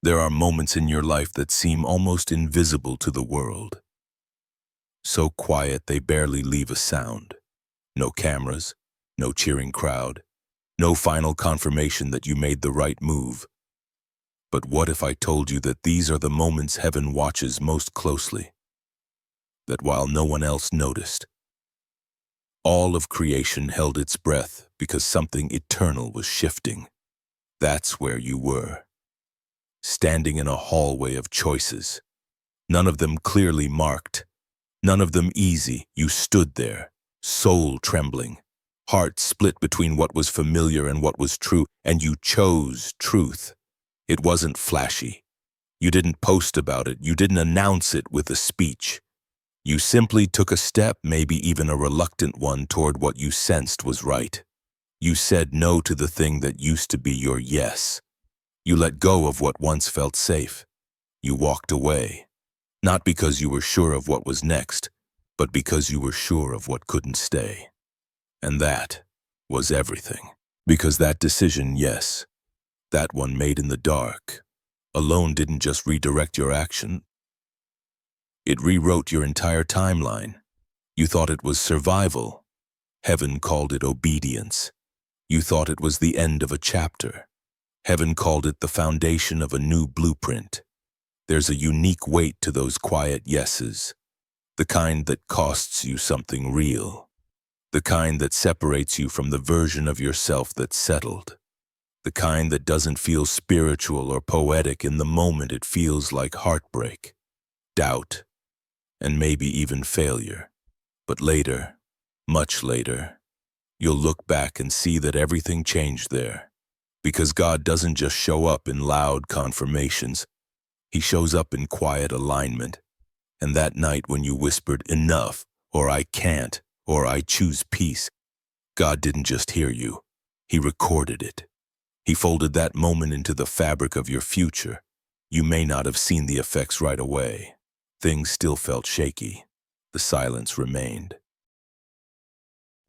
There are moments in your life that seem almost invisible to the world. So quiet they barely leave a sound. No cameras, no cheering crowd, no final confirmation that you made the right move. But what if I told you that these are the moments heaven watches most closely? That while no one else noticed, all of creation held its breath because something eternal was shifting. That's where you were, standing in a hallway of choices, none of them clearly marked, none of them easy. You stood there, soul trembling, heart split between what was familiar and what was true, and you chose truth. It wasn't flashy. You didn't post about it. You didn't announce it with a speech. You simply took a step, maybe even a reluctant one, toward what you sensed was right. You said no to the thing that used to be your yes. You let go of what once felt safe. You walked away, not because you were sure of what was next, but because you were sure of what couldn't stay. And that was everything. Because that decision, yes, that one made in the dark, alone didn't just redirect your action. It rewrote your entire timeline. You thought it was survival. Heaven called it obedience. You thought it was the end of a chapter. Heaven called it the foundation of a new blueprint. There's a unique weight to those quiet yeses, the kind that costs you something real, the kind that separates you from the version of yourself that's settled, the kind that doesn't feel spiritual or poetic in the moment. It feels like heartbreak, doubt, and maybe even failure. But later, much later, you'll look back and see that everything changed there. Because God doesn't just show up in loud confirmations. He shows up in quiet alignment. And that night when you whispered, "Enough," or "I can't," or "I choose peace," God didn't just hear you. He recorded it. He folded that moment into the fabric of your future. You may not have seen the effects right away. Things still felt shaky. The silence remained.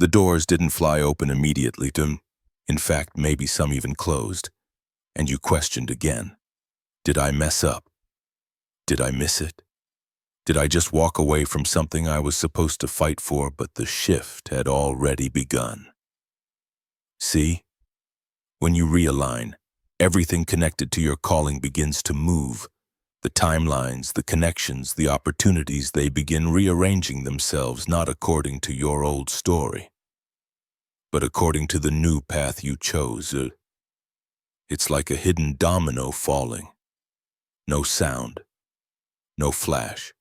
The doors didn't fly open immediately. In fact, maybe some even closed. And you questioned again. Did I mess up? Did I miss it? Did I just walk away from something I was supposed to fight for, but the shift had already begun? See? When you realign, everything connected to your calling begins to move. The timelines, the connections, the opportunities, they begin rearranging themselves not according to your old story, but according to the new path you chose. It's like a hidden domino falling. No sound, no flash,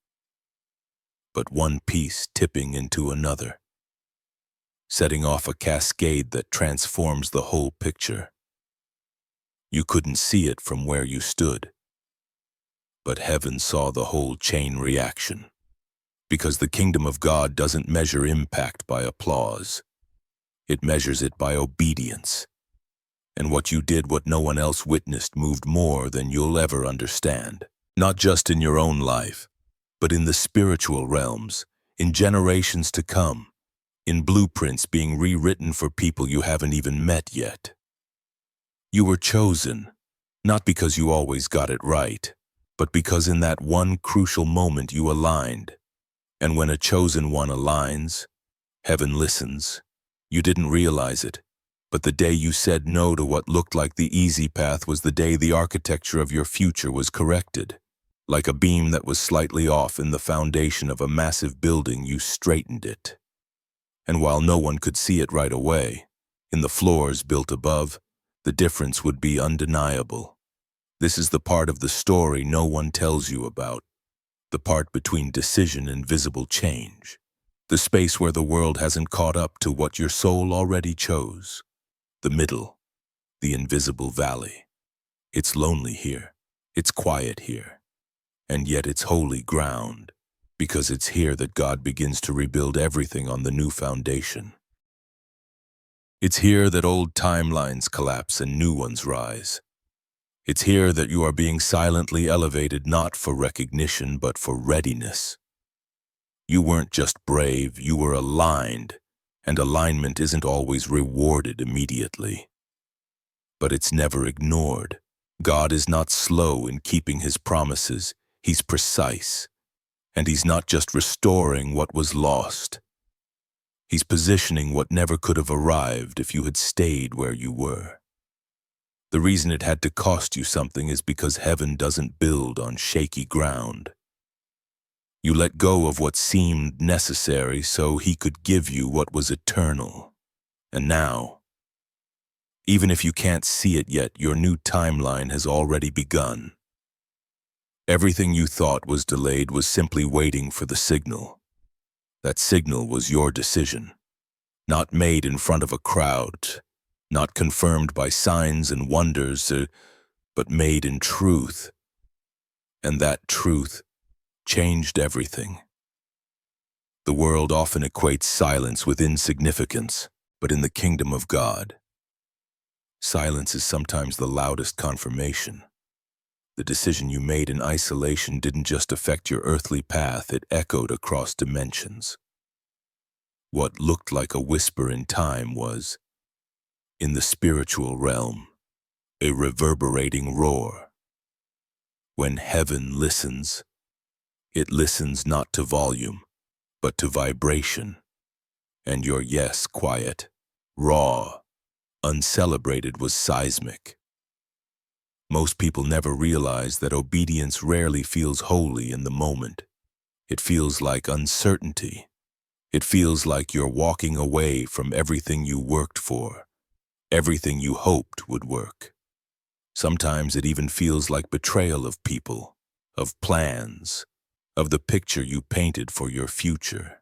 but one piece tipping into another, setting off a cascade that transforms the whole picture. You couldn't see it from where you stood, but heaven saw the whole chain reaction. Because the kingdom of God doesn't measure impact by applause. It measures it by obedience. And what you did, what no one else witnessed, moved more than you'll ever understand. Not just in your own life, but in the spiritual realms, in generations to come, in blueprints being rewritten for people you haven't even met yet. You were chosen, not because you always got it right, but because in that one crucial moment you aligned. And when a chosen one aligns, heaven listens. You didn't realize it, but the day you said no to what looked like the easy path was the day the architecture of your future was corrected. Like a beam that was slightly off in the foundation of a massive building, you straightened it. And while no one could see it right away, in the floors built above, the difference would be undeniable. This is the part of the story no one tells you about, the part between decision and visible change, the space where the world hasn't caught up to what your soul already chose, the middle, the invisible valley. It's lonely here, it's quiet here, and yet it's holy ground, because it's here that God begins to rebuild everything on the new foundation. It's here that old timelines collapse and new ones rise. It's here that you are being silently elevated not for recognition but for readiness. You weren't just brave, you were aligned, and alignment isn't always rewarded immediately. But it's never ignored. God is not slow in keeping his promises. He's precise. And he's not just restoring what was lost. He's positioning what never could have arrived if you had stayed where you were. The reason it had to cost you something is because heaven doesn't build on shaky ground. You let go of what seemed necessary so he could give you what was eternal. And now, even if you can't see it yet, your new timeline has already begun. Everything you thought was delayed was simply waiting for the signal. That signal was your decision, not made in front of a crowd, not confirmed by signs and wonders, but made in truth. And that truth changed everything. The world often equates silence with insignificance, but in the kingdom of God, silence is sometimes the loudest confirmation. The decision you made in isolation didn't just affect your earthly path, it echoed across dimensions. What looked like a whisper in time was, in the spiritual realm, a reverberating roar. When heaven listens, it listens not to volume, but to vibration. And your yes, quiet, raw, uncelebrated, was seismic. Most people never realize that obedience rarely feels holy in the moment. It feels like uncertainty. It feels like you're walking away from everything you worked for, everything you hoped would work. Sometimes it even feels like betrayal of people, of plans, of the picture you painted for your future.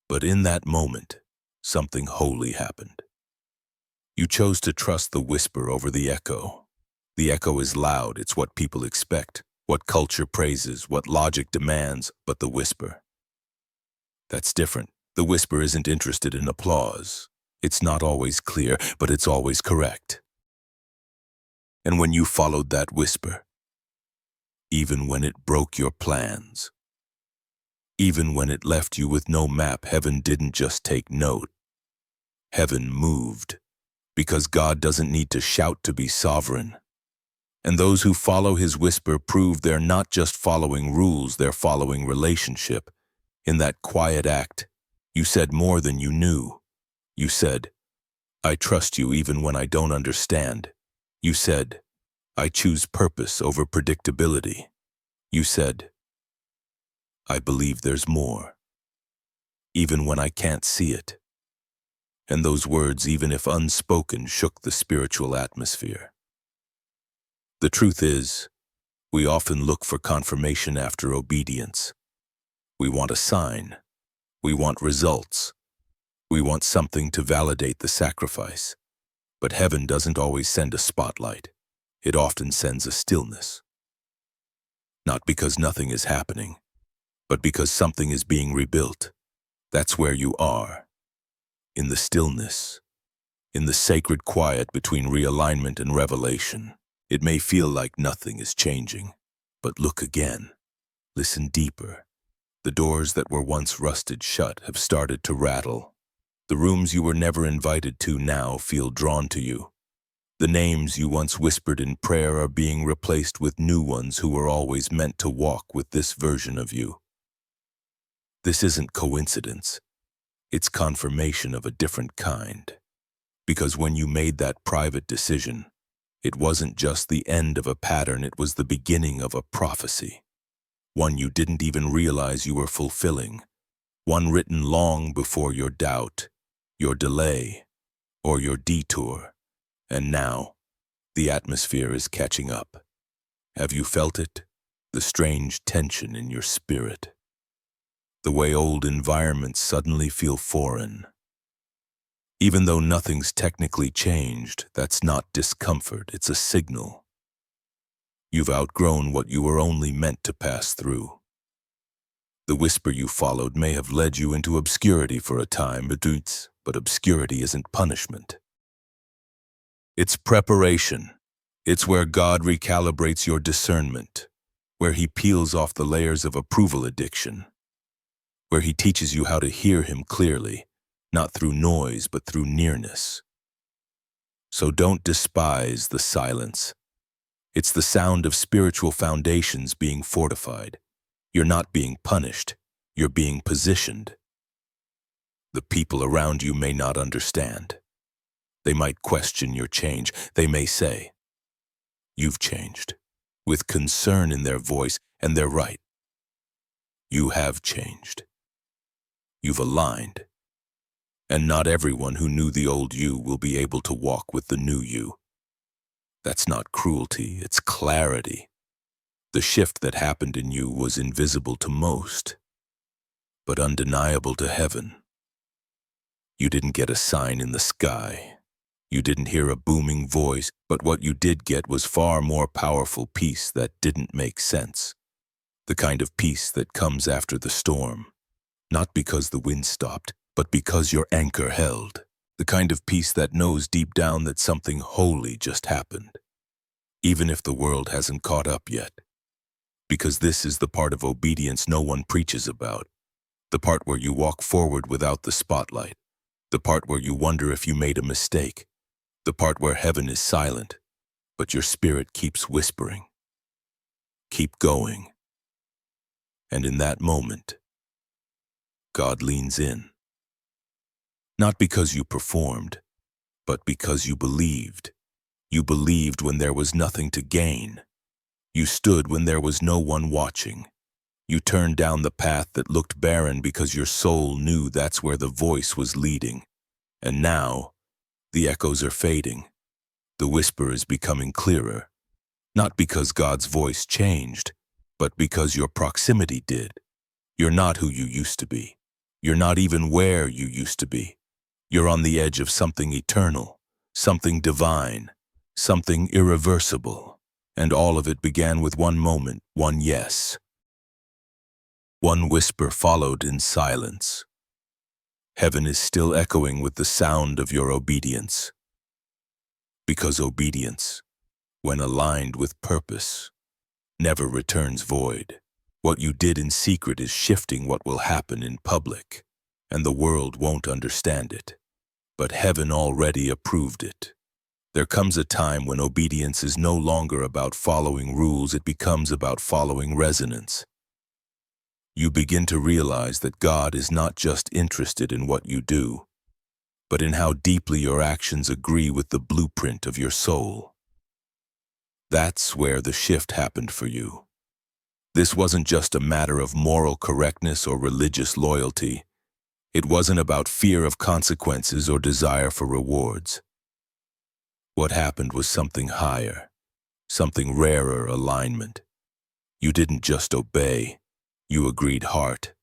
But in that moment, something holy happened. You chose to trust the whisper over the echo. The echo is loud, it's what people expect, what culture praises, what logic demands, but the whisper, that's different. The whisper isn't interested in applause. It's not always clear, but it's always correct. And when you followed that whisper, even when it broke your plans, even when it left you with no map, heaven didn't just take note. Heaven moved, because God doesn't need to shout to be sovereign. And those who follow his whisper prove they're not just following rules, they're following relationship. In that quiet act, you said more than you knew. You said, I trust you even when I don't understand. You said, I choose purpose over predictability. You said, I believe there's more, even when I can't see it. And those words, even if unspoken, shook the spiritual atmosphere. The truth is, we often look for confirmation after obedience. We want a sign. We want results. We want something to validate the sacrifice. But heaven doesn't always send a spotlight. It often sends a stillness. Not because nothing is happening, but because something is being rebuilt. That's where you are. In the stillness. In the sacred quiet between realignment and revelation. It may feel like nothing is changing, but look again. Listen deeper. The doors that were once rusted shut have started to rattle. The rooms you were never invited to now feel drawn to you. The names you once whispered in prayer are being replaced with new ones who were always meant to walk with this version of you. This isn't coincidence. It's confirmation of a different kind. Because when you made that private decision, it wasn't just the end of a pattern, it was the beginning of a prophecy. One you didn't even realize you were fulfilling. One written long before your doubt, your delay, or your detour. And now, the atmosphere is catching up. Have you felt it? The strange tension in your spirit. The way old environments suddenly feel foreign. Even though nothing's technically changed, that's not discomfort, it's a signal. You've outgrown what you were only meant to pass through. The whisper you followed may have led you into obscurity for a time, but obscurity isn't punishment. It's preparation. It's where God recalibrates your discernment, where he peels off the layers of approval addiction, where he teaches you how to hear him clearly, not through noise, but through nearness. So don't despise the silence. It's the sound of spiritual foundations being fortified. You're not being punished, you're being positioned. The people around you may not understand. They might question your change. They may say, "You've changed," with concern in their voice, and they're right. You have changed. You've aligned. And not everyone who knew the old you will be able to walk with the new you. That's not cruelty, it's clarity. The shift that happened in you was invisible to most, but undeniable to heaven. You didn't get a sign in the sky. You didn't hear a booming voice, but what you did get was far more powerful peace that didn't make sense. The kind of peace that comes after the storm. Not because the wind stopped, but because your anchor held. The kind of peace that knows deep down that something holy just happened. Even if the world hasn't caught up yet. Because this is the part of obedience no one preaches about. The part where you walk forward without the spotlight. The part where you wonder if you made a mistake. The part where heaven is silent, but your spirit keeps whispering. Keep going. And in that moment, God leans in. Not because you performed, but because you believed. You believed when there was nothing to gain. You stood when there was no one watching. You turned down the path that looked barren because your soul knew that's where the voice was leading. And now, the echoes are fading. The whisper is becoming clearer. Not because God's voice changed, but because your proximity did. You're not who you used to be. You're not even where you used to be. You're on the edge of something eternal, something divine, something irreversible. And all of it began with one moment, one yes. One whisper followed in silence. Heaven is still echoing with the sound of your obedience. Because obedience, when aligned with purpose, never returns void. What you did in secret is shifting what will happen in public, and the world won't understand it. But heaven already approved it. There comes a time when obedience is no longer about following rules, it becomes about following resonance. You begin to realize that God is not just interested in what you do, but in how deeply your actions agree with the blueprint of your soul. That's where the shift happened for you. This wasn't just a matter of moral correctness or religious loyalty. It wasn't about fear of consequences or desire for rewards. What happened was something higher, something rarer alignment. You didn't just obey, you agreed heart,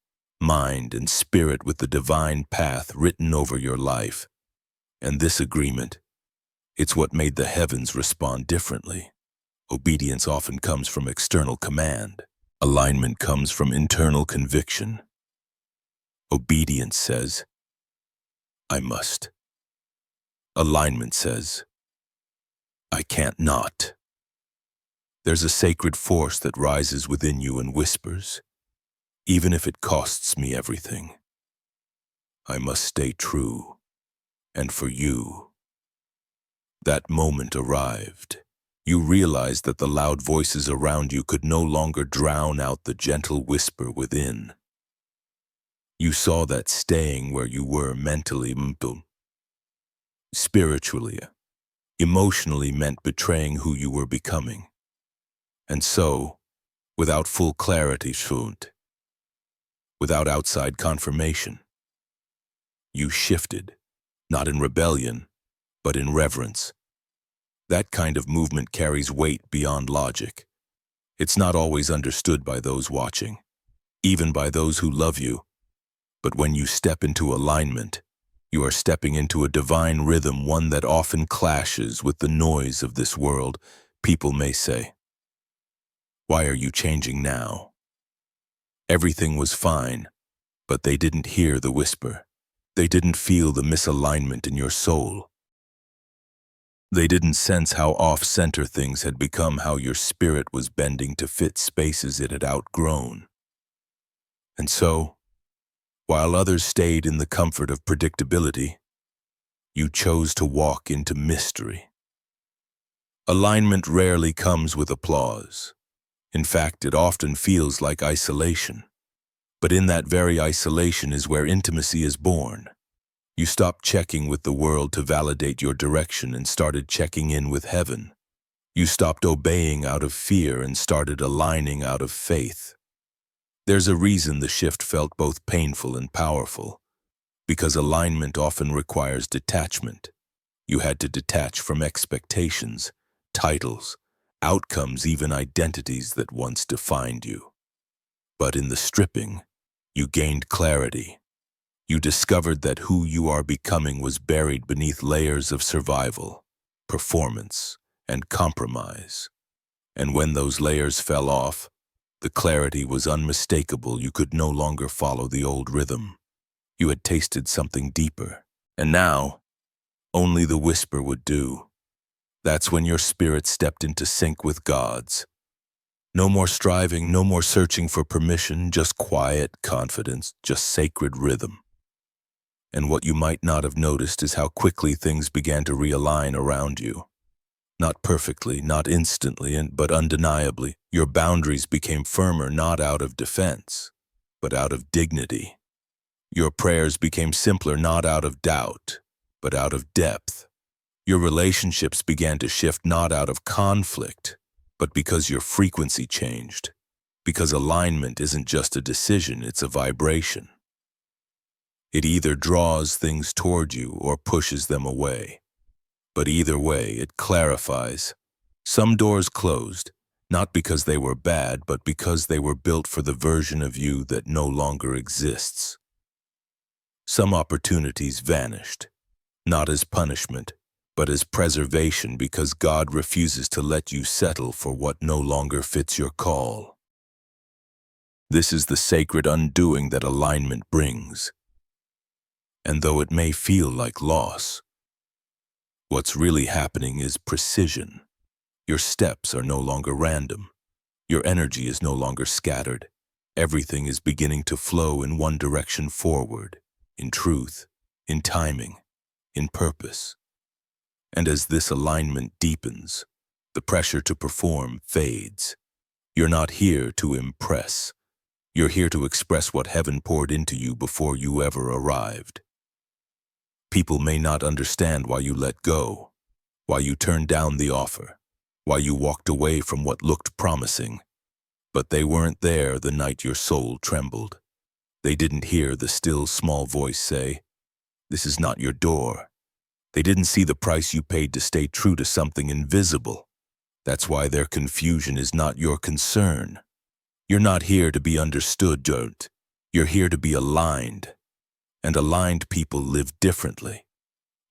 mind, and spirit with the divine path written over your life. And this agreement, it's what made the heavens respond differently. Obedience often comes from external command. Alignment comes from internal conviction. Obedience says, I must. Alignment says, I can't not. There's a sacred force that rises within you and whispers, even if it costs me everything. I must stay true, and for you. That moment arrived. You realized that the loud voices around you could no longer drown out the gentle whisper within. You saw that staying where you were mentally, spiritually, emotionally meant betraying who you were becoming. And so, without full clarity, without outside confirmation, you shifted, not in rebellion, but in reverence. That kind of movement carries weight beyond logic. It's not always understood by those watching, even by those who love you. But when you step into alignment, you are stepping into a divine rhythm, one that often clashes with the noise of this world. People may say, why are you changing now? Everything was fine, but they didn't hear the whisper. They didn't feel the misalignment in your soul. They didn't sense how off-center things had become, how your spirit was bending to fit spaces it had outgrown. And so, while others stayed in the comfort of predictability, you chose to walk into mystery. Alignment rarely comes with applause. In fact, it often feels like isolation. But in that very isolation is where intimacy is born. You stopped checking with the world to validate your direction and started checking in with heaven. You stopped obeying out of fear and started aligning out of faith. There's a reason the shift felt both painful and powerful, because alignment often requires detachment. You had to detach from expectations, titles, outcomes, even identities that once defined you. But in the stripping, you gained clarity. You discovered that who you are becoming was buried beneath layers of survival, performance, and compromise. And when those layers fell off, the clarity was unmistakable. You could no longer follow the old rhythm. You had tasted something deeper. And now, only the whisper would do. That's when your spirit stepped into sync with God's. No more striving, no more searching for permission, just quiet confidence, just sacred rhythm. And what you might not have noticed is how quickly things began to realign around you. Not perfectly, not instantly, but undeniably. Your boundaries became firmer not out of defense, but out of dignity. Your prayers became simpler not out of doubt, but out of depth. Your relationships began to shift not out of conflict, but because your frequency changed. Because alignment isn't just a decision, it's a vibration. It either draws things toward you or pushes them away. But either way, it clarifies. Some doors closed, not because they were bad, but because they were built for the version of you that no longer exists. Some opportunities vanished, not as punishment, but as preservation, because God refuses to let you settle for what no longer fits your call. This is the sacred undoing that alignment brings. And though it may feel like loss, what's really happening is precision. Your steps are no longer random. Your energy is no longer scattered. Everything is beginning to flow in one direction forward, in truth, in timing, in purpose. And as this alignment deepens, the pressure to perform fades. You're not here to impress. You're here to express what heaven poured into you before you ever arrived. People may not understand why you let go, why you turned down the offer, why you walked away from what looked promising. But they weren't there the night your soul trembled. They didn't hear the still small voice say, "This is not your door." They didn't see the price you paid to stay true to something invisible. That's why their confusion is not your concern. You're not here to be understood, don't. You're here to be aligned. And aligned people live differently.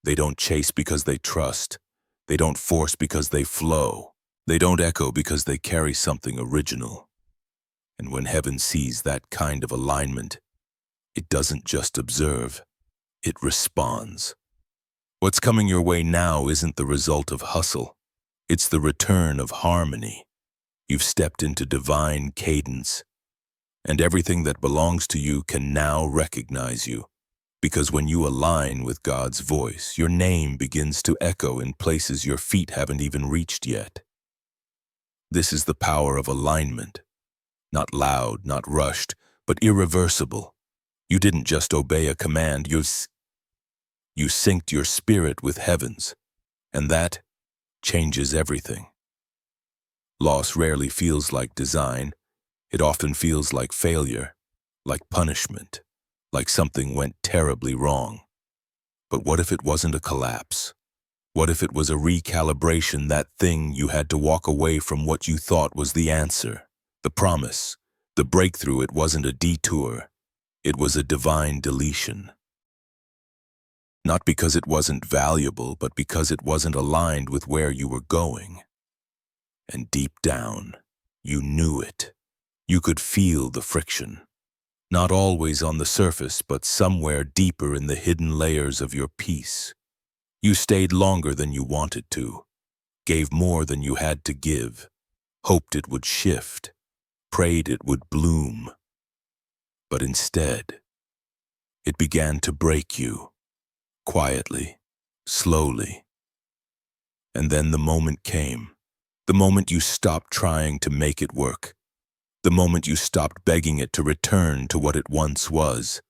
They don't chase because they trust. They don't force because they flow. They don't echo because they carry something original. And when heaven sees that kind of alignment, it doesn't just observe, it responds. What's coming your way now isn't the result of hustle. It's the return of harmony. You've stepped into divine cadence, and everything that belongs to you can now recognize you. Because when you align with God's voice, your name begins to echo in places your feet haven't even reached yet. This is the power of alignment. Not loud, not rushed, but irreversible. You didn't just obey a command, you synced your spirit with heaven's, and that changes everything. Loss rarely feels like design. It often feels like failure, like punishment, like something went terribly wrong. But what if it wasn't a collapse? What if it was a recalibration, that thing you had to walk away from what you thought was the answer, the promise, the breakthrough? It wasn't a detour. It was a divine deletion. Not because it wasn't valuable, but because it wasn't aligned with where you were going. And deep down, you knew it. You could feel the friction. Not always on the surface, but somewhere deeper in the hidden layers of your peace. You stayed longer than you wanted to, gave more than you had to give, hoped it would shift, prayed it would bloom. But instead, it began to break you, quietly, slowly. And then the moment came. The moment you stopped trying to make it work. The moment you stopped begging it to return to what it once was.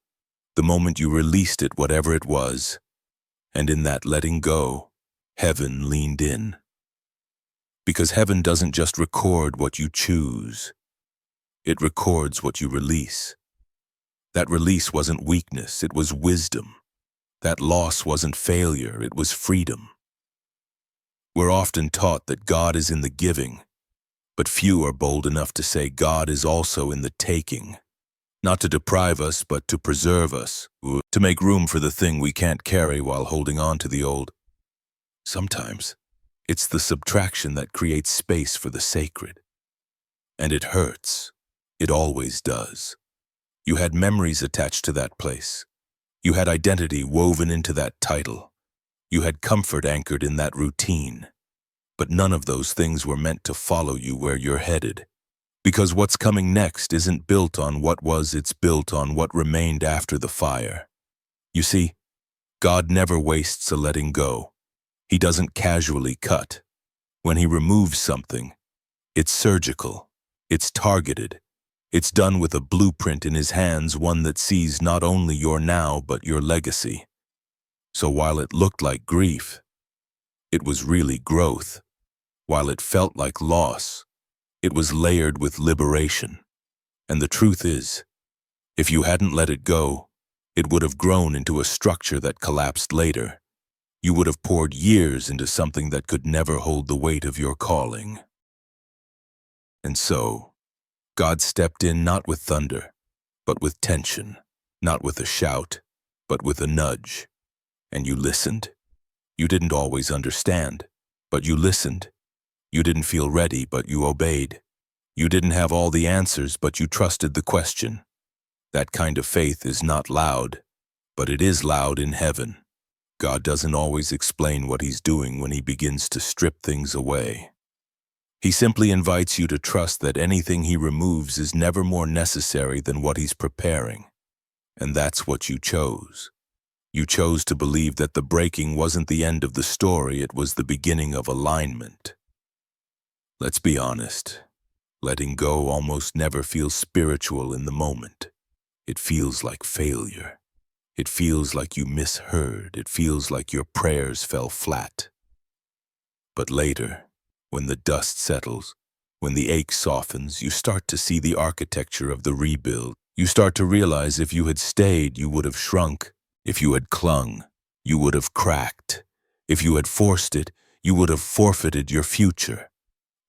The moment you released it, whatever it was. And in that letting go, heaven leaned in. Because heaven doesn't just record what you choose. It records what you release. That release wasn't weakness, it was wisdom. That loss wasn't failure, it was freedom. We're often taught that God is in the giving, but few are bold enough to say God is also in the taking. Not to deprive us, but to preserve us, to make room for the thing we can't carry while holding on to the old. Sometimes, it's the subtraction that creates space for the sacred. And it hurts. It always does. You had memories attached to that place. You had identity woven into that title. You had comfort anchored in that routine. But none of those things were meant to follow you where you're headed. Because what's coming next isn't built on what was, it's built on what remained after the fire. You see, God never wastes a letting go. He doesn't casually cut. When he removes something, it's surgical, it's targeted, it's done with a blueprint in his hands, one that sees not only your now but your legacy. So while it looked like grief, it was really growth. While it felt like loss, it was layered with liberation. And the truth is, if you hadn't let it go, it would have grown into a structure that collapsed later. You would have poured years into something that could never hold the weight of your calling. And so, God stepped in not with thunder, but with tension, not with a shout, but with a nudge. And you listened. You didn't always understand, but you listened. You didn't feel ready, but you obeyed. You didn't have all the answers, but you trusted the question. That kind of faith is not loud, but it is loud in heaven. God doesn't always explain what he's doing when he begins to strip things away. He simply invites you to trust that anything he removes is never more necessary than what he's preparing. And that's what you chose. You chose to believe that the breaking wasn't the end of the story, it was the beginning of alignment. Let's be honest. Letting go almost never feels spiritual in the moment. It feels like failure. It feels like you misheard. It feels like your prayers fell flat. But later, when the dust settles, when the ache softens, you start to see the architecture of the rebuild. You start to realize if you had stayed, you would have shrunk. If you had clung, you would have cracked. If you had forced it, you would have forfeited your future.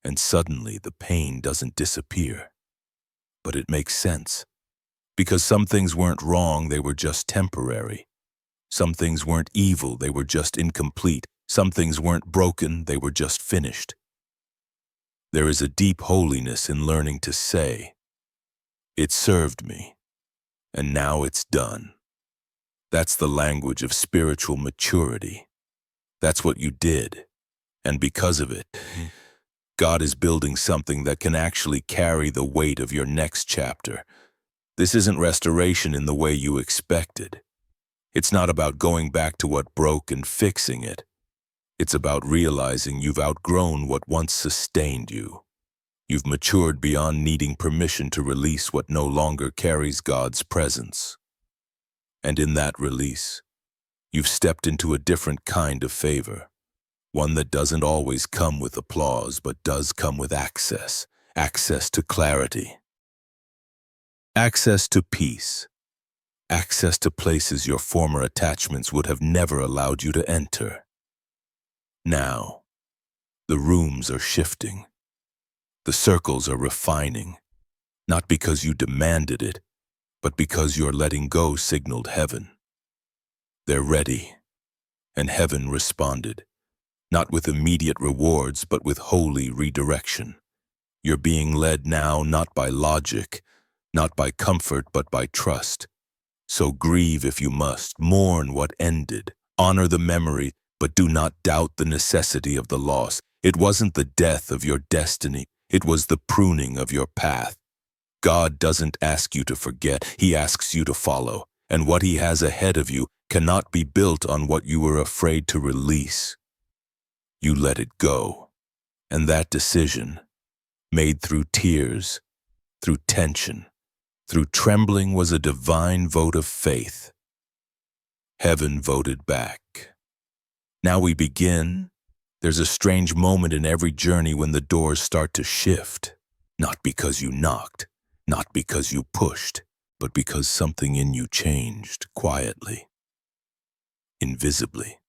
And suddenly the pain doesn't disappear. But it makes sense. Because some things weren't wrong, they were just temporary. Some things weren't evil, they were just incomplete. Some things weren't broken, they were just finished. There is a deep holiness in learning to say, "It served me, and now it's done." That's the language of spiritual maturity. That's what you did. And because of it, God is building something that can actually carry the weight of your next chapter. This isn't restoration in the way you expected. It's not about going back to what broke and fixing it. It's about realizing you've outgrown what once sustained you. You've matured beyond needing permission to release what no longer carries God's presence. And in that release, you've stepped into a different kind of favor. One that doesn't always come with applause, but does come with access. Access to clarity. Access to peace. Access to places your former attachments would have never allowed you to enter. Now, the rooms are shifting. The circles are refining. Not because you demanded it, but because your letting go signaled heaven. They're ready, and heaven responded. Not with immediate rewards, but with holy redirection. You're being led now not by logic, not by comfort, but by trust. So grieve if you must, mourn what ended, honor the memory, but do not doubt the necessity of the loss. It wasn't the death of your destiny, it was the pruning of your path. God doesn't ask you to forget, he asks you to follow, and what he has ahead of you cannot be built on what you were afraid to release. You let it go. And that decision, made through tears, through tension, through trembling, was a divine vote of faith. Heaven voted back. Now we begin. There's a strange moment in every journey when the doors start to shift. Not because you knocked, not because you pushed, but because something in you changed quietly, invisibly,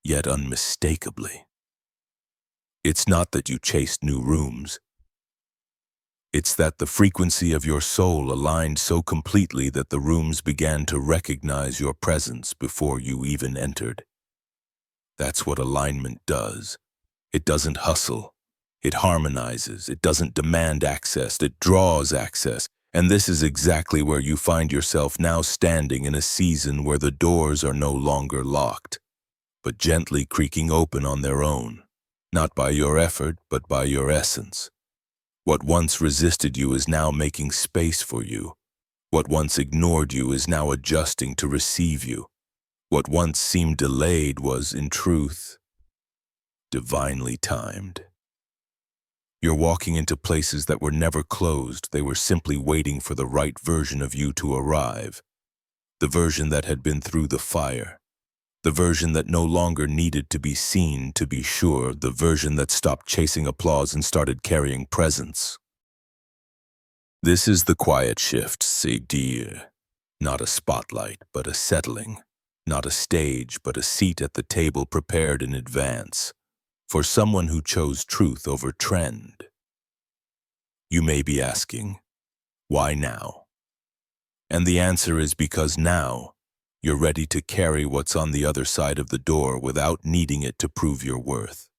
yet unmistakably. It's not that you chased new rooms. It's that the frequency of your soul aligned so completely that the rooms began to recognize your presence before you even entered. That's what alignment does. It doesn't hustle. It harmonizes. It doesn't demand access. It draws access. And this is exactly where you find yourself now, standing in a season where the doors are no longer locked, but gently creaking open on their own, not by your effort, but by your essence. What once resisted you is now making space for you. What once ignored you is now adjusting to receive you. What once seemed delayed was, in truth, divinely timed. You're walking into places that were never closed. They were simply waiting for the right version of you to arrive. The version that had been through the fire. The version that no longer needed to be seen to be sure. The version that stopped chasing applause and started carrying presence. This is the quiet shift, c'est dire. Not a spotlight, but a settling. Not a stage, but a seat at the table prepared in advance. For someone who chose truth over trend. You may be asking, why now? And the answer is because now, you're ready to carry what's on the other side of the door without needing it to prove your worth.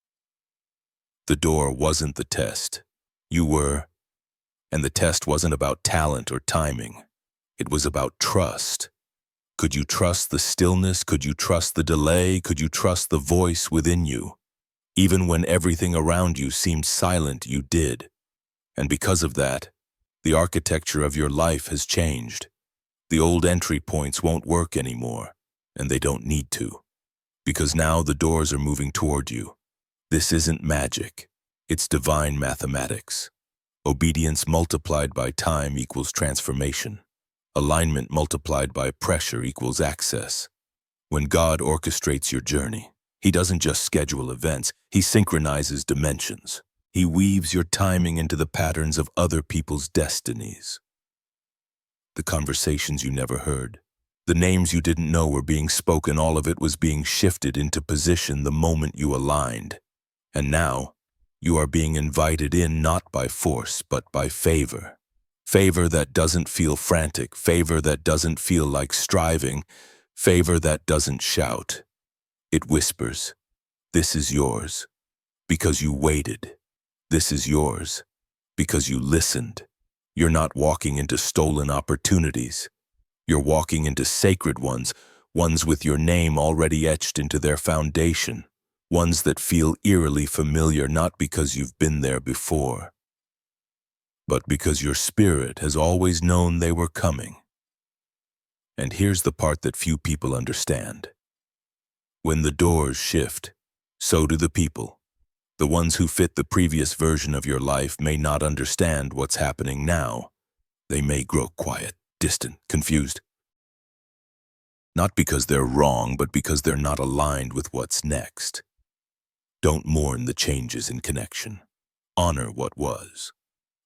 The door wasn't the test. You were. And the test wasn't about talent or timing. It was about trust. Could you trust the stillness? Could you trust the delay? Could you trust the voice within you? Even when everything around you seemed silent, you did. And because of that, the architecture of your life has changed. The old entry points won't work anymore, and they don't need to. Because now the doors are moving toward you. This isn't magic. It's divine mathematics. Obedience multiplied by time equals transformation. Alignment multiplied by pressure equals access. When God orchestrates your journey, He doesn't just schedule events, He synchronizes dimensions. He weaves your timing into the patterns of other people's destinies. The conversations you never heard, the names you didn't know were being spoken, all of it was being shifted into position the moment you aligned. And now, you are being invited in not by force, but by favor. Favor that doesn't feel frantic, favor that doesn't feel like striving, favor that doesn't shout. It whispers, this is yours, because you waited. This is yours, because you listened. You're not walking into stolen opportunities. You're walking into sacred ones, ones with your name already etched into their foundation, ones that feel eerily familiar not because you've been there before, but because your spirit has always known they were coming. And here's the part that few people understand. When the doors shift, so do the people. The ones who fit the previous version of your life may not understand what's happening now. They may grow quiet, distant, confused. Not because they're wrong, but because they're not aligned with what's next. Don't mourn the changes in connection. Honor what was,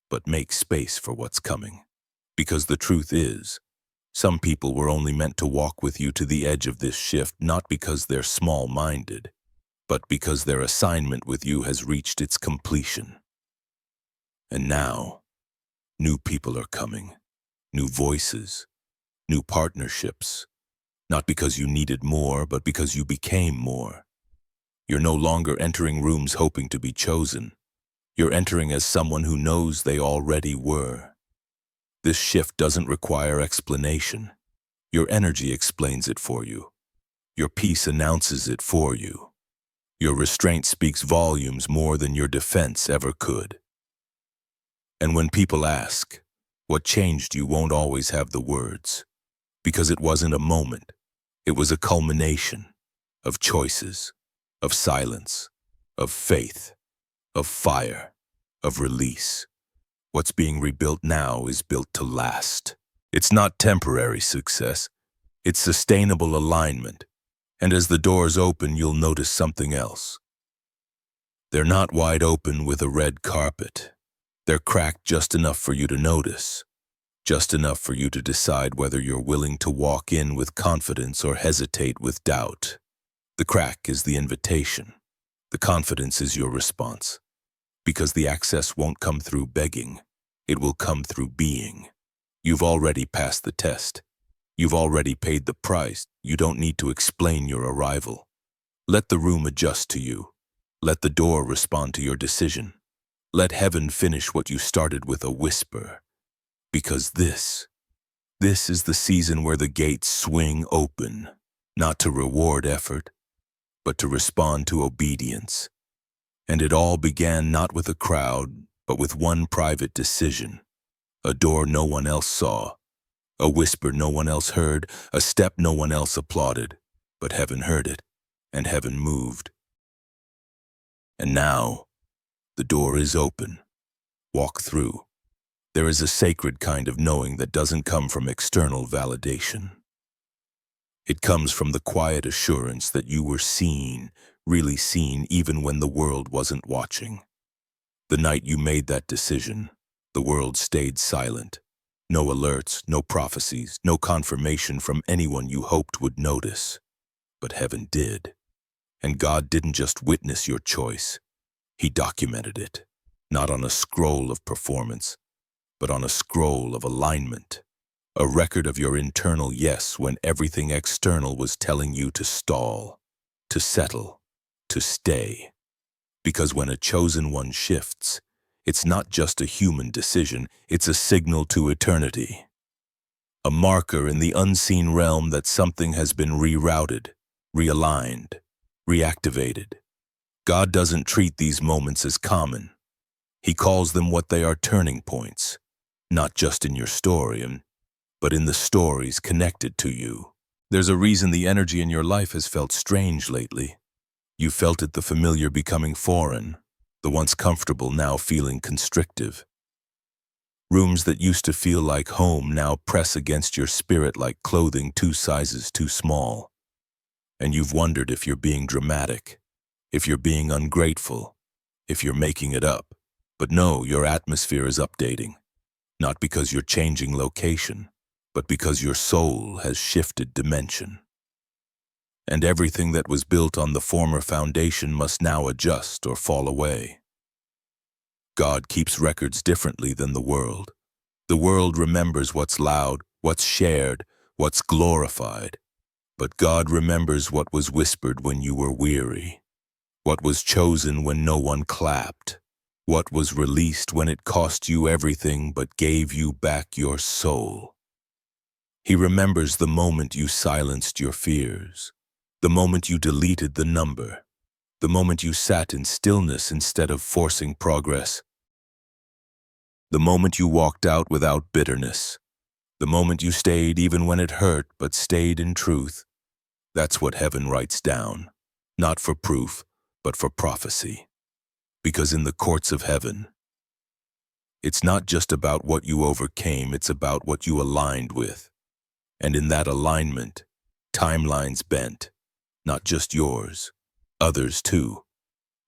but make space for what's coming. Because the truth is, some people were only meant to walk with you to the edge of this shift, not because they're small-minded, but because their assignment with you has reached its completion. And now, new people are coming, new voices, new partnerships, not because you needed more, but because you became more. You're no longer entering rooms hoping to be chosen. You're entering as someone who knows they already were. This shift doesn't require explanation. Your energy explains it for you. Your peace announces it for you. Your restraint speaks volumes more than your defense ever could. And when people ask, what changed, you won't always have the words. Because it wasn't a moment. It was a culmination of choices. of silence, of faith, of fire, of release. What's being rebuilt now is built to last. It's not temporary success, it's sustainable alignment. And as the doors open, you'll notice something else. They're not wide open with a red carpet. They're cracked just enough for you to notice, just enough for you to decide whether you're willing to walk in with confidence or hesitate with doubt. The crack is the invitation. The confidence is your response. Because the access won't come through begging. It will come through being. You've already passed the test. You've already paid the price. You don't need to explain your arrival. Let the room adjust to you. Let the door respond to your decision. Let heaven finish what you started with a whisper. Because this is the season where the gates swing open, not to reward effort, but to respond to obedience. And it all began not with a crowd, but with one private decision. A door no one else saw, a whisper no one else heard, a step no one else applauded, but heaven heard it, and heaven moved. And now, the door is open. Walk through. There is a sacred kind of knowing that doesn't come from external validation. It comes from the quiet assurance that you were seen, really seen, even when the world wasn't watching. The night you made that decision, the world stayed silent. No alerts, no prophecies, no confirmation from anyone you hoped would notice. But heaven did. And God didn't just witness your choice. He documented it, not on a scroll of performance, but on a scroll of alignment. A record of your internal yes when everything external was telling you to stall, to settle, to stay. Because when a chosen one shifts, it's not just a human decision, it's a signal to eternity. A marker in the unseen realm that something has been rerouted, realigned, reactivated. God doesn't treat these moments as common. He calls them what they are: turning points, not just in your story, but in the stories connected to you. There's a reason the energy in your life has felt strange lately. You felt it, the familiar becoming foreign, the once comfortable now feeling constrictive. Rooms that used to feel like home now press against your spirit like clothing 2 sizes too small. And you've wondered if you're being dramatic, if you're being ungrateful, if you're making it up. But no, your atmosphere is updating. Not because you're changing location, but because your soul has shifted dimension. And everything that was built on the former foundation must now adjust or fall away. God keeps records differently than the world. The world remembers what's loud, what's shared, what's glorified. But God remembers what was whispered when you were weary, what was chosen when no one clapped, what was released when it cost you everything but gave you back your soul. He remembers the moment you silenced your fears, the moment you deleted the number, the moment you sat in stillness instead of forcing progress, the moment you walked out without bitterness, the moment you stayed even when it hurt but stayed in truth. That's what heaven writes down, not for proof, but for prophecy. Because in the courts of heaven, it's not just about what you overcame, it's about what you aligned with. And in that alignment, timelines bent, not just yours, others too.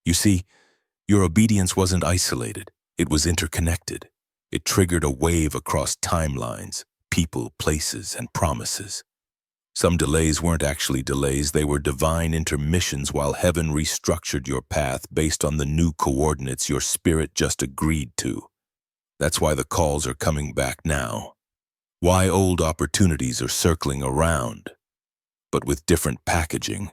You see, your obedience wasn't isolated, it was interconnected. It triggered a wave across timelines, people, places, and promises. Some delays weren't actually delays, they were divine intermissions while heaven restructured your path based on the new coordinates your spirit just agreed to. That's why the calls are coming back now. Why old opportunities are circling around, but with different packaging.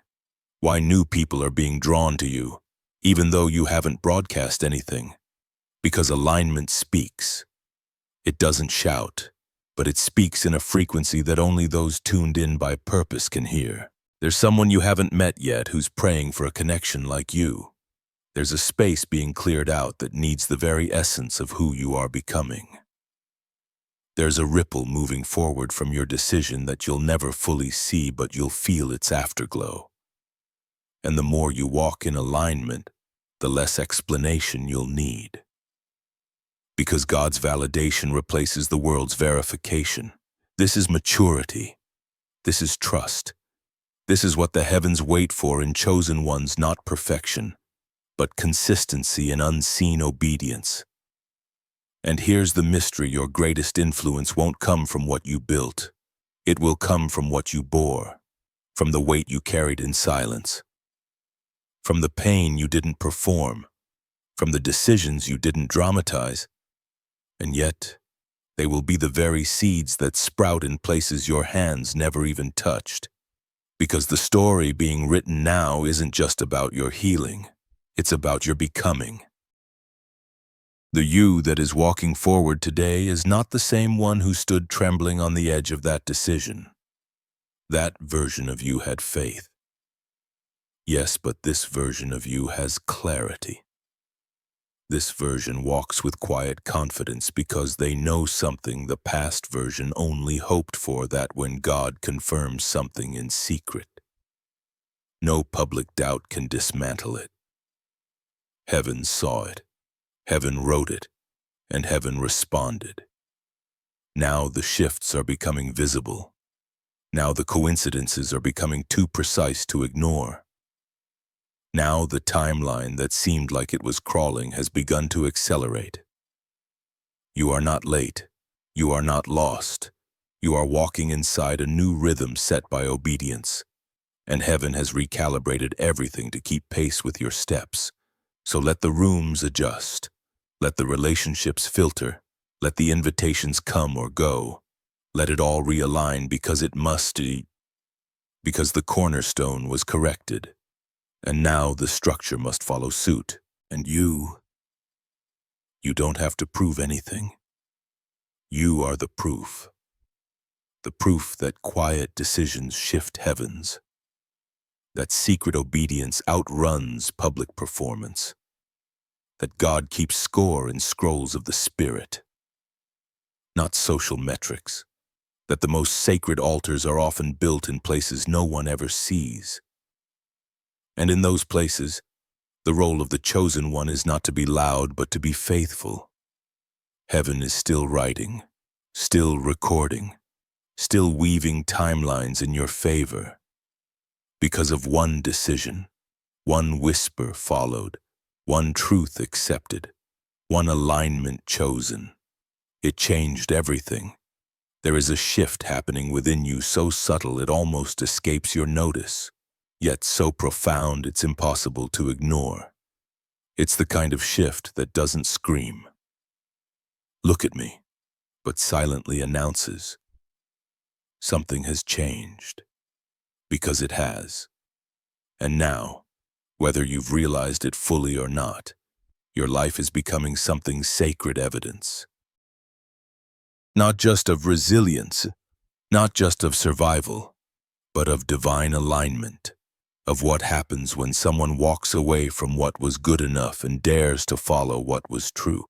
Why new people are being drawn to you, even though you haven't broadcast anything. Because alignment speaks. It doesn't shout, but it speaks in a frequency that only those tuned in by purpose can hear. There's someone you haven't met yet who's praying for a connection like you. There's a space being cleared out that needs the very essence of who you are becoming. There's a ripple moving forward from your decision that you'll never fully see, but you'll feel its afterglow. And the more you walk in alignment, the less explanation you'll need. Because God's validation replaces the world's verification. This is maturity. This is trust. This is what the heavens wait for in chosen ones, not perfection, but consistency and unseen obedience. And here's the mystery: your greatest influence won't come from what you built. It will come from what you bore, from the weight you carried in silence, from the pain you didn't perform, from the decisions you didn't dramatize. And yet, they will be the very seeds that sprout in places your hands never even touched. Because the story being written now isn't just about your healing, it's about your becoming. The you that is walking forward today is not the same one who stood trembling on the edge of that decision. That version of you had faith. Yes, but this version of you has clarity. This version walks with quiet confidence because they know something the past version only hoped for, that when God confirms something in secret, no public doubt can dismantle it. Heaven saw it, heaven wrote it, and heaven responded. Now the shifts are becoming visible. Now the coincidences are becoming too precise to ignore. Now the timeline that seemed like it was crawling has begun to accelerate. You are not late. You are not lost. You are walking inside a new rhythm set by obedience. And heaven has recalibrated everything to keep pace with your steps. So let the rooms adjust. Let the relationships filter. Let the invitations come or go. Let it all realign, because it must. Because the cornerstone was corrected. And now the structure must follow suit. And you don't have to prove anything. You are the proof. The proof that quiet decisions shift heavens. That secret obedience outruns public performance. That God keeps score in scrolls of the Spirit, not social metrics. That the most sacred altars are often built in places no one ever sees. And in those places, the role of the chosen one is not to be loud, but to be faithful. Heaven is still writing, still recording, still weaving timelines in your favor. Because of one decision, one whisper followed, one truth accepted, one alignment chosen. It changed everything. There is a shift happening within you so subtle it almost escapes your notice. Yet so profound it's impossible to ignore. It's the kind of shift that doesn't scream, "Look at me," but silently announces, something has changed. Because it has. And now, whether you've realized it fully or not, your life is becoming something sacred evidence. Not just of resilience, not just of survival, but of divine alignment. Of what happens when someone walks away from what was good enough and dares to follow what was true.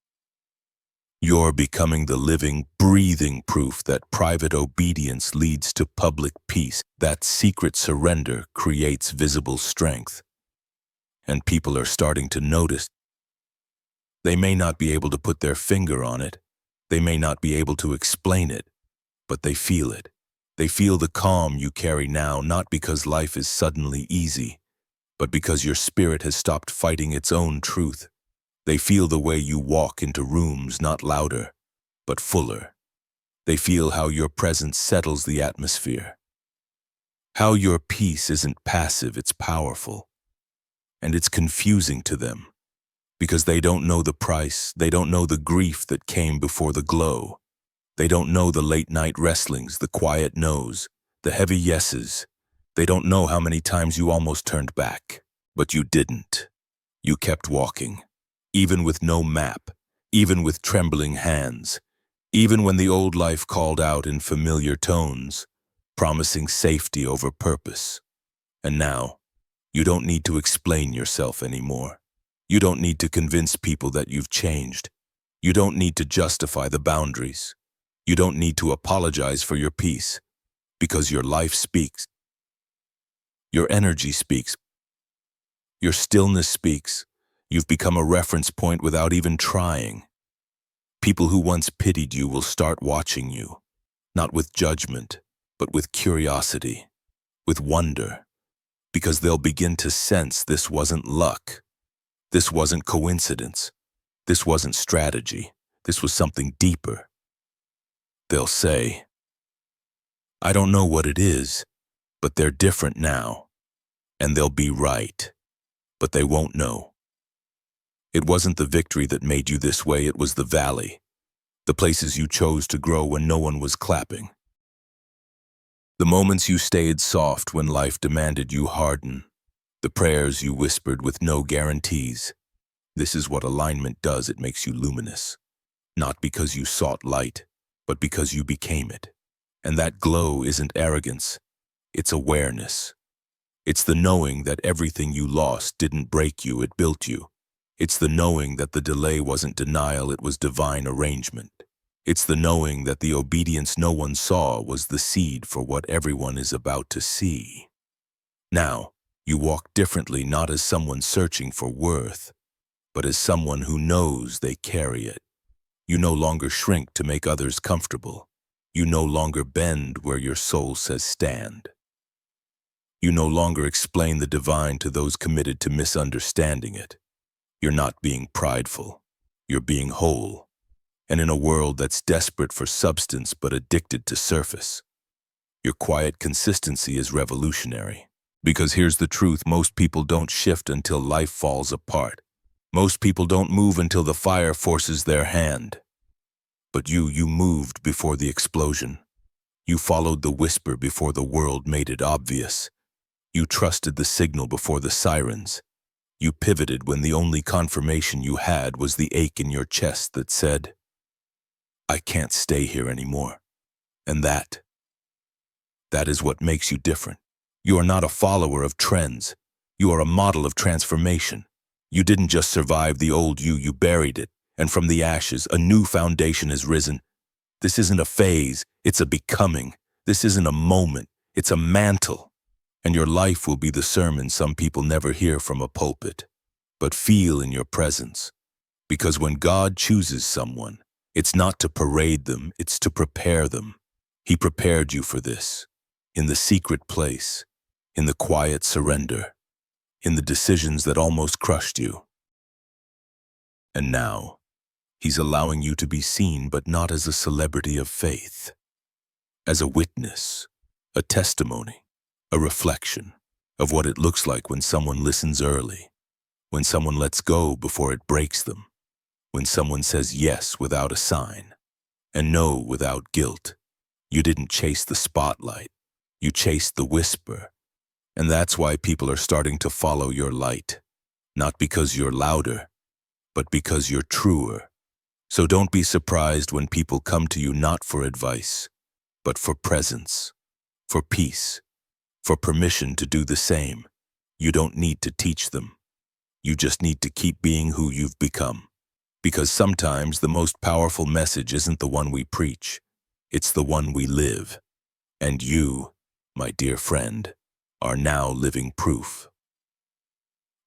You're becoming the living, breathing proof that private obedience leads to public peace, that secret surrender creates visible strength. And people are starting to notice. They may not be able to put their finger on it, they may not be able to explain it, but they feel it. They feel the calm you carry now, not because life is suddenly easy, but because your spirit has stopped fighting its own truth. They feel the way you walk into rooms, not louder, but fuller. They feel how your presence settles the atmosphere. How your peace isn't passive, it's powerful. And it's confusing to them, because they don't know the price, they don't know the grief that came before the glow. They don't know the late-night wrestlings, the quiet no's, the heavy yeses. They don't know how many times you almost turned back, but you didn't. You kept walking, even with no map, even with trembling hands, even when the old life called out in familiar tones, promising safety over purpose. And now, you don't need to explain yourself anymore. You don't need to convince people that you've changed. You don't need to justify the boundaries. You don't need to apologize for your peace, because your life speaks. Your energy speaks. Your stillness speaks. You've become a reference point without even trying. People who once pitied you will start watching you, not with judgment, but with curiosity, with wonder, because they'll begin to sense this wasn't luck. This wasn't coincidence. This wasn't strategy. This was something deeper. They'll say, I don't know what it is, but they're different now. And they'll be right, but they won't know. It wasn't the victory that made you this way, it was the valley, the places you chose to grow when no one was clapping. The moments you stayed soft when life demanded you harden, the prayers you whispered with no guarantees. This is what alignment does, it makes you luminous. Not because you sought light, but because you became it. And that glow isn't arrogance, it's awareness. It's the knowing that everything you lost didn't break you, it built you. It's the knowing that the delay wasn't denial, it was divine arrangement. It's the knowing that the obedience no one saw was the seed for what everyone is about to see. Now, you walk differently, not as someone searching for worth, but as someone who knows they carry it. You no longer shrink to make others comfortable. You no longer bend where your soul says stand. You no longer explain the divine to those committed to misunderstanding it. You're not being prideful. You're being whole. And in a world that's desperate for substance but addicted to surface, your quiet consistency is revolutionary. Because here's the truth, most people don't shift until life falls apart. Most people don't move until the fire forces their hand. But you moved before the explosion. You followed the whisper before the world made it obvious. You trusted the signal before the sirens. You pivoted when the only confirmation you had was the ache in your chest that said, I can't stay here anymore. And that is what makes you different. You are not a follower of trends. You are a model of transformation. You didn't just survive the old you buried it, and from the ashes, a new foundation has risen. This isn't a phase, it's a becoming. This isn't a moment, it's a mantle. And your life will be the sermon some people never hear from a pulpit, but feel in your presence. Because when God chooses someone, it's not to parade them, it's to prepare them. He prepared you for this, in the secret place, in the quiet surrender, in the decisions that almost crushed you. And now, He's allowing you to be seen, but not as a celebrity of faith, as a witness, a testimony, a reflection of what it looks like when someone listens early, when someone lets go before it breaks them, when someone says yes without a sign, and no without guilt. You didn't chase the spotlight, you chased the whisper. And that's why people are starting to follow your light, not because you're louder, but because you're truer. So don't be surprised when people come to you not for advice, but for presence, for peace, for permission to do the same. You don't need to teach them. You just need to keep being who you've become. Because sometimes the most powerful message isn't the one we preach, it's the one we live. And you, my dear friend, are now living proof.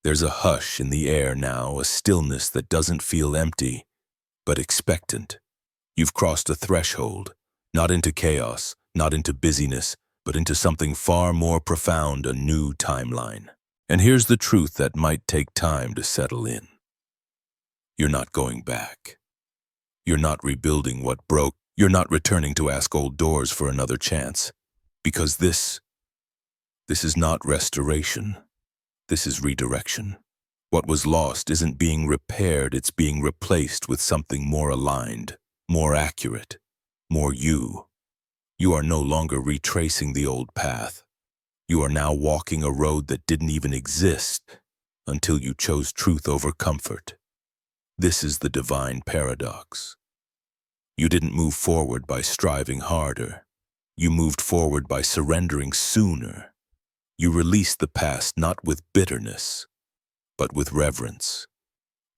There's a hush in the air now, a stillness that doesn't feel empty, but expectant. You've crossed a threshold, not into chaos, not into busyness, but into something far more profound, a new timeline. And here's the truth that might take time to settle in. You're not going back. You're not rebuilding what broke. You're not returning to ask old doors for another chance. Because this is not restoration. This is redirection. What was lost isn't being repaired, it's being replaced with something more aligned, more accurate, more you. You are no longer retracing the old path. You are now walking a road that didn't even exist until you chose truth over comfort. This is the divine paradox. You didn't move forward by striving harder. You moved forward by surrendering sooner. You released the past not with bitterness, but with reverence.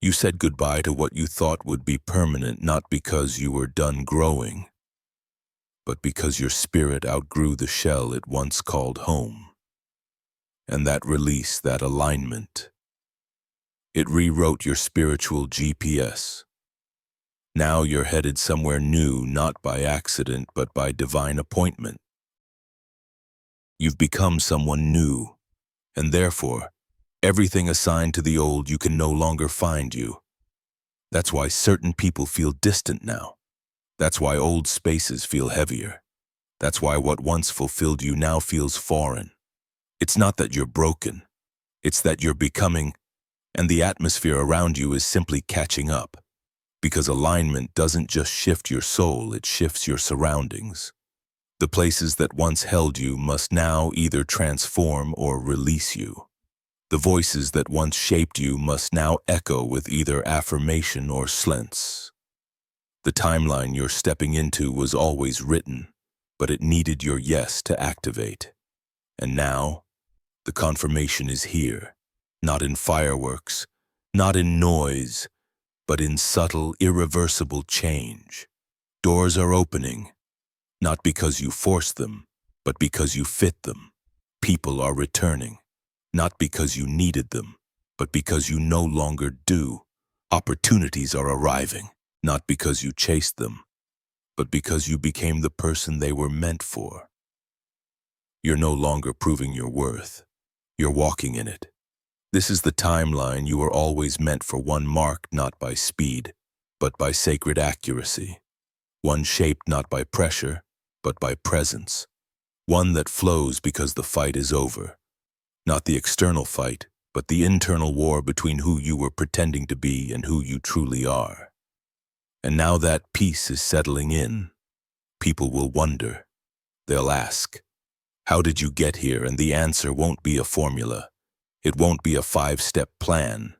You said goodbye to what you thought would be permanent, not because you were done growing, but because your spirit outgrew the shell it once called home. And that release, that alignment, It rewrote your spiritual GPS. Now you're headed somewhere new, not by accident, but by divine appointment. You've become someone new, and therefore, everything assigned to the old you can no longer find you. That's why certain people feel distant now. That's why old spaces feel heavier. That's why what once fulfilled you now feels foreign. It's not that you're broken. It's that you're becoming, and the atmosphere around you is simply catching up. Because alignment doesn't just shift your soul, it shifts your surroundings. The places that once held you must now either transform or release you. The voices that once shaped you must now echo with either affirmation or silence. The timeline you're stepping into was always written, but it needed your yes to activate. And now, the confirmation is here, not in fireworks, not in noise, but in subtle, irreversible change. Doors are opening, not because you force them, but because you fit them. People are returning, not because you needed them, but because you no longer do. Opportunities are arriving, not because you chased them, but because you became the person they were meant for. You're no longer proving your worth. You're walking in it. This is the timeline you were always meant for, one marked not by speed, but by sacred accuracy. One shaped not by pressure, but by presence. One that flows because the fight is over. Not the external fight, but the internal war between who you were pretending to be and who you truly are. And now that peace is settling in, people will wonder. They'll ask, how did you get here? And the answer won't be a formula. It won't be a 5-step plan.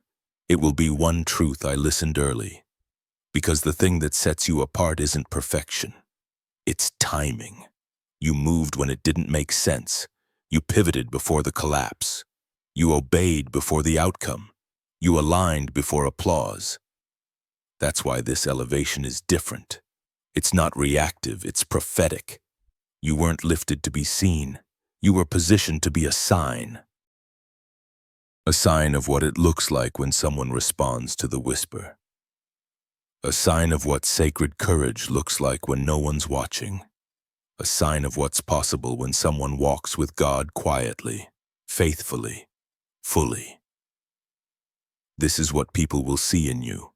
It will be one truth: I listened early. Because the thing that sets you apart isn't perfection. It's timing. You moved when it didn't make sense. You pivoted before the collapse. You obeyed before the outcome. You aligned before applause. That's why this elevation is different. It's not reactive, it's prophetic. You weren't lifted to be seen. You were positioned to be a sign. A sign of what it looks like when someone responds to the whisper. A sign of what sacred courage looks like when no one's watching. A sign of what's possible when someone walks with God quietly, faithfully, fully. This is what people will see in you.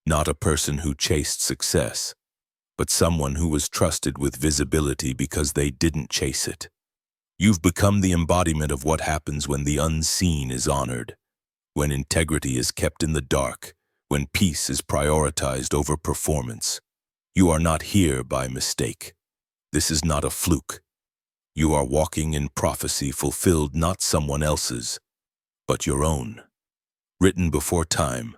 Not a person who chased success, but someone who was trusted with visibility because they didn't chase it. You've become the embodiment of what happens when the unseen is honored, when integrity is kept in the dark, when peace is prioritized over performance. You are not here by mistake. This is not a fluke. You are walking in prophecy fulfilled, not someone else's, but your own. Written before time,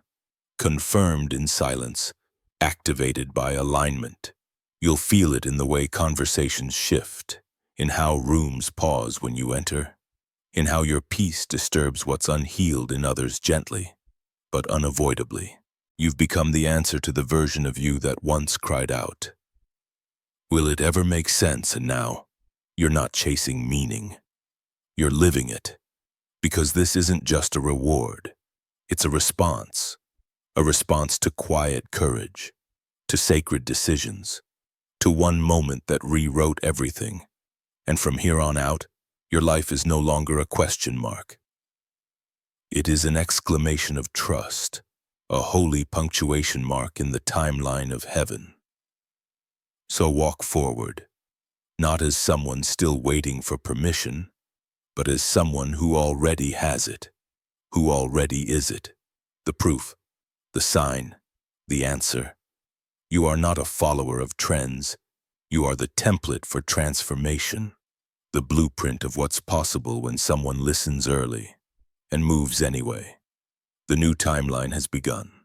confirmed in silence, activated by alignment. You'll feel it in the way conversations shift, in how rooms pause when you enter, in how your peace disturbs what's unhealed in others gently, but unavoidably. You've become the answer to the version of you that once cried out, "Will it ever make sense?" And now, you're not chasing meaning. You're living it. Because this isn't just a reward. It's a response. A response to quiet courage, to sacred decisions, to one moment that rewrote everything. And from here on out, your life is no longer a question mark. It is an exclamation of trust, a holy punctuation mark in the timeline of heaven. So walk forward, not as someone still waiting for permission, but as someone who already has it, who already is it, the proof, the sign, the answer. You are not a follower of trends. You are the template for transformation, the blueprint of what's possible when someone listens early and moves anyway. The new timeline has begun.